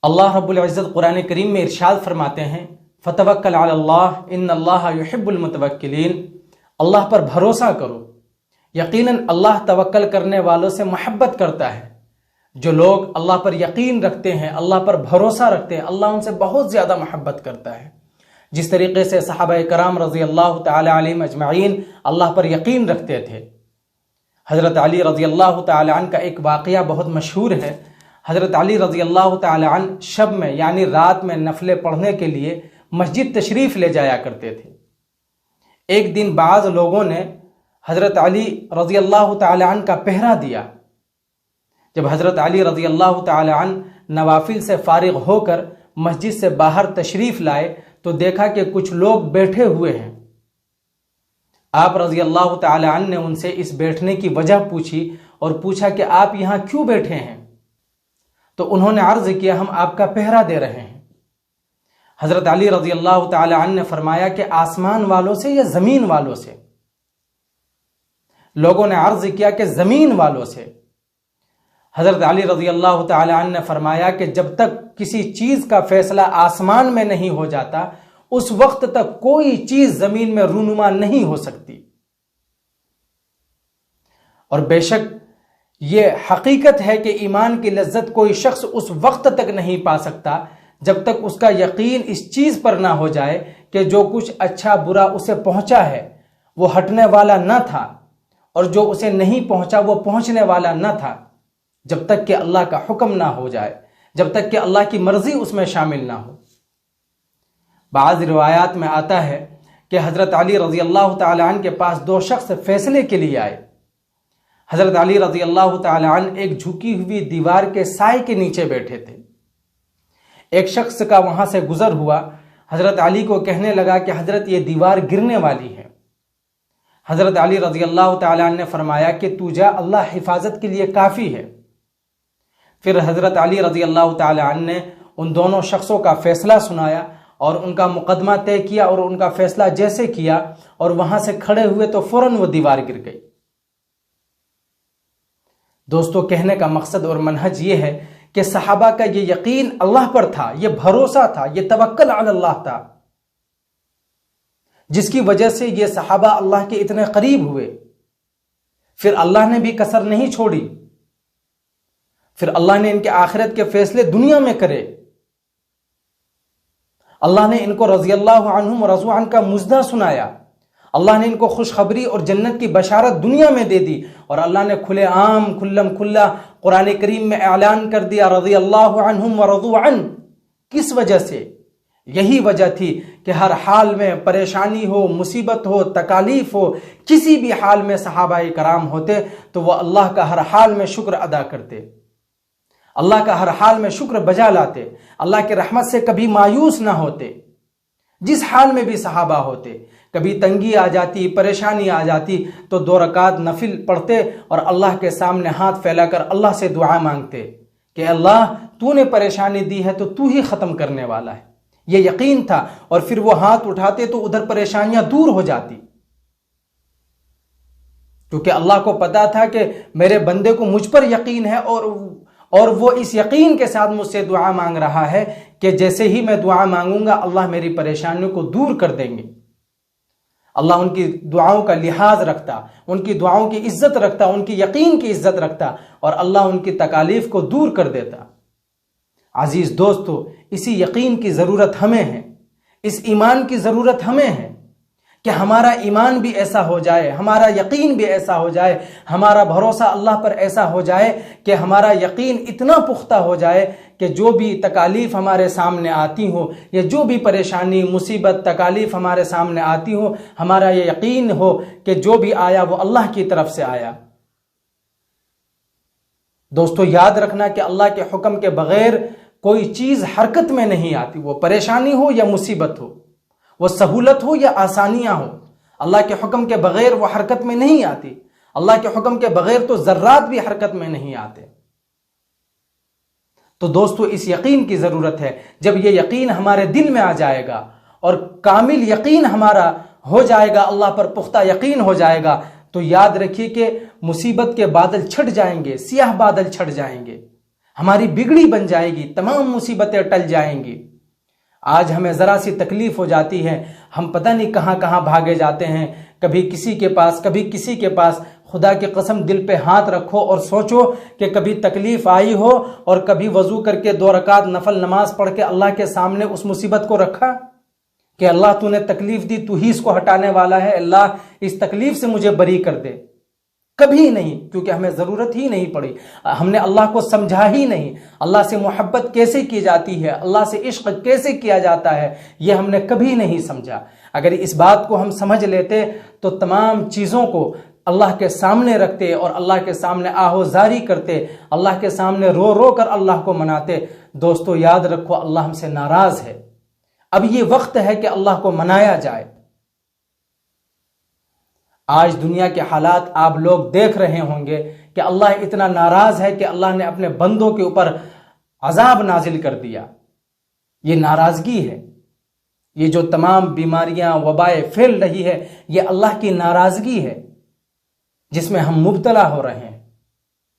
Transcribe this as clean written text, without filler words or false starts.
اللہ رب العزت قرآن کریم میں ارشاد فرماتے ہیں فتوکل علی اللہ ان اللہ یحب المتوکلین، اللہ پر بھروسہ کرو، یقیناً اللہ توکل کرنے والوں سے محبت کرتا ہے۔ جو لوگ اللہ پر یقین رکھتے ہیں، اللہ پر بھروسہ رکھتے ہیں، اللہ ان سے بہت زیادہ محبت کرتا ہے۔ جس طریقے سے صحابہ کرام رضی اللہ تعالی علیہم اجمعین اللہ پر یقین رکھتے تھے۔ حضرت علی رضی اللہ تعالی عنہ کا ایک واقعہ بہت مشہور ہے۔ حضرت علی رضی اللہ تعالی عنہ شب میں یعنی رات میں نفلیں پڑھنے کے لیے مسجد تشریف لے جایا کرتے تھے۔ ایک دن بعض لوگوں نے حضرت علی رضی اللہ تعالی عنہ کا پہرا دیا۔ جب حضرت علی رضی اللہ تعالی عنہ نوافل سے فارغ ہو کر مسجد سے باہر تشریف لائے تو دیکھا کہ کچھ لوگ بیٹھے ہوئے ہیں۔ آپ رضی اللہ تعالی عنہ نے ان سے اس بیٹھنے کی وجہ پوچھی اور پوچھا کہ آپ یہاں کیوں بیٹھے ہیں؟ تو انہوں نے عرض کیا ہم آپ کا پہرا دے رہے ہیں۔ حضرت علی رضی اللہ تعالی عنہ نے فرمایا کہ آسمان والوں سے یا زمین والوں سے؟ لوگوں نے عرض کیا کہ زمین والوں سے۔ حضرت علی رضی اللہ تعالی عنہ نے فرمایا کہ جب تک کسی چیز کا فیصلہ آسمان میں نہیں ہو جاتا اس وقت تک کوئی چیز زمین میں رونما نہیں ہو سکتی۔ اور بے شک یہ حقیقت ہے کہ ایمان کی لذت کوئی شخص اس وقت تک نہیں پا سکتا جب تک اس کا یقین اس چیز پر نہ ہو جائے کہ جو کچھ اچھا برا اسے پہنچا ہے وہ ہٹنے والا نہ تھا اور جو اسے نہیں پہنچا وہ پہنچنے والا نہ تھا، جب تک کہ اللہ کا حکم نہ ہو جائے، جب تک کہ اللہ کی مرضی اس میں شامل نہ ہو۔ بعض روایات میں آتا ہے کہ حضرت علی رضی اللہ تعالی عنہ کے پاس دو شخص فیصلے کے لیے آئے۔ حضرت علی رضی اللہ تعالی عنہ ایک جھکی ہوئی دیوار کے سائے کے نیچے بیٹھے تھے۔ ایک شخص کا وہاں سے گزر ہوا، حضرت علی کو کہنے لگا کہ حضرت یہ دیوار گرنے والی ہے۔ حضرت علی رضی اللہ تعالی عنہ نے فرمایا کہ تو جا، اللہ حفاظت کے لیے کافی ہے۔ پھر حضرت علی رضی اللہ تعالی عنہ نے ان دونوں شخصوں کا فیصلہ سنایا اور ان کا مقدمہ طے کیا اور ان کا فیصلہ جیسے کیا اور وہاں سے کھڑے ہوئے تو فوراً وہ دیوار گر گئی۔ دوستو، کہنے کا مقصد اور منہج یہ ہے کہ صحابہ کا یہ یقین اللہ پر تھا، یہ بھروسہ تھا، یہ توکل علی اللہ تھا، جس کی وجہ سے یہ صحابہ اللہ کے اتنے قریب ہوئے۔ پھر اللہ نے بھی کسر نہیں چھوڑی، پھر اللہ نے ان کے آخرت کے فیصلے دنیا میں کرے۔ اللہ نے ان کو رضی اللہ عنہم ورضوا عنہ کا مژدہ سنایا، اللہ نے ان کو خوشخبری اور جنت کی بشارت دنیا میں دے دی، اور اللہ نے کھلے عام کھلم کھلا قرآن کریم میں اعلان کر دیا رضی اللہ عنہم ورضوا عنہ۔ کس وجہ سے؟ یہی وجہ تھی کہ ہر حال میں پریشانی ہو، مصیبت ہو، تکالیف ہو، کسی بھی حال میں صحابہ کرام ہوتے تو وہ اللہ کا ہر حال میں شکر ادا کرتے، اللہ کا ہر حال میں شکر بجا لاتے، اللہ کی رحمت سے کبھی مایوس نہ ہوتے۔ جس حال میں بھی صحابہ ہوتے، کبھی تنگی آ جاتی، پریشانی آ جاتی تو 2 رکعت نفل پڑھتے اور اللہ کے سامنے ہاتھ پھیلا کر اللہ سے دعا مانگتے کہ اللہ تو نے پریشانی دی ہے تو تو ہی ختم کرنے والا ہے۔ یہ یقین تھا، اور پھر وہ ہاتھ اٹھاتے تو ادھر پریشانیاں دور ہو جاتی، کیونکہ اللہ کو پتا تھا کہ میرے بندے کو مجھ پر یقین ہے اور وہ اس یقین کے ساتھ مجھ سے دعا مانگ رہا ہے کہ جیسے ہی میں دعا مانگوں گا اللہ میری پریشانیوں کو دور کر دیں گے۔ اللہ ان کی دعاؤں کا لحاظ رکھتا، ان کی دعاؤں کی عزت رکھتا، ان کی یقین کی عزت رکھتا، اور اللہ ان کی تکالیف کو دور کر دیتا۔ عزیز دوستو، اسی یقین کی ضرورت ہمیں ہے، اس ایمان کی ضرورت ہمیں ہے کہ ہمارا ایمان بھی ایسا ہو جائے، ہمارا یقین بھی ایسا ہو جائے، ہمارا بھروسہ اللہ پر ایسا ہو جائے کہ ہمارا یقین اتنا پختہ ہو جائے کہ جو بھی تکالیف ہمارے سامنے آتی ہو یا جو بھی پریشانی، مصیبت، تکالیف ہمارے سامنے آتی ہو، ہمارا یہ یقین ہو کہ جو بھی آیا وہ اللہ کی طرف سے آیا۔ دوستو، یاد رکھنا کہ اللہ کے حکم کے بغیر کوئی چیز حرکت میں نہیں آتی، وہ پریشانی ہو یا مصیبت ہو، وہ سہولت ہو یا آسانیاں ہو، اللہ کے حکم کے بغیر وہ حرکت میں نہیں آتی۔ اللہ کے حکم کے بغیر تو ذرات بھی حرکت میں نہیں آتے۔ تو دوستو، اس یقین کی ضرورت ہے۔ جب یہ یقین ہمارے دل میں آ جائے گا اور کامل یقین ہمارا ہو جائے گا، اللہ پر پختہ یقین ہو جائے گا، تو یاد رکھیے کہ مصیبت کے بادل چھٹ جائیں گے، سیاہ بادل چھٹ جائیں گے، ہماری بگڑی بن جائے گی، تمام مصیبتیں ٹل جائیں گی۔ آج ہمیں ذرا سی تکلیف ہو جاتی ہے، ہم پتہ نہیں کہاں کہاں بھاگے جاتے ہیں، کبھی کسی کے پاس کبھی کسی کے پاس۔ خدا کی قسم دل پہ ہاتھ رکھو اور سوچو کہ کبھی تکلیف آئی ہو اور کبھی وضو کر کے 2 رکعت نفل نماز پڑھ کے اللہ کے سامنے اس مصیبت کو رکھا کہ اللہ تو نے تکلیف دی، تو ہی اس کو ہٹانے والا ہے، اللہ اس تکلیف سے مجھے بری کر دے۔ کبھی نہیں، کیونکہ ہمیں ضرورت ہی نہیں پڑی، ہم نے اللہ کو سمجھا ہی نہیں، اللہ سے محبت کیسے کی جاتی ہے، اللہ سے عشق کیسے کیا جاتا ہے، یہ ہم نے کبھی نہیں سمجھا۔ اگر اس بات کو ہم سمجھ لیتے تو تمام چیزوں کو اللہ کے سامنے رکھتے اور اللہ کے سامنے آہوزاری کرتے، اللہ کے سامنے رو رو کر اللہ کو مناتے۔ دوستو یاد رکھو، اللہ ہم سے ناراض ہے، اب یہ وقت ہے کہ اللہ کو منایا جائے۔ آج دنیا کے حالات آپ لوگ دیکھ رہے ہوں گے کہ اللہ اتنا ناراض ہے کہ اللہ نے اپنے بندوں کے اوپر عذاب نازل کر دیا۔ یہ ناراضگی ہے، یہ جو تمام بیماریاں وبائیں پھیل رہی ہے، یہ اللہ کی ناراضگی ہے جس میں ہم مبتلا ہو رہے ہیں۔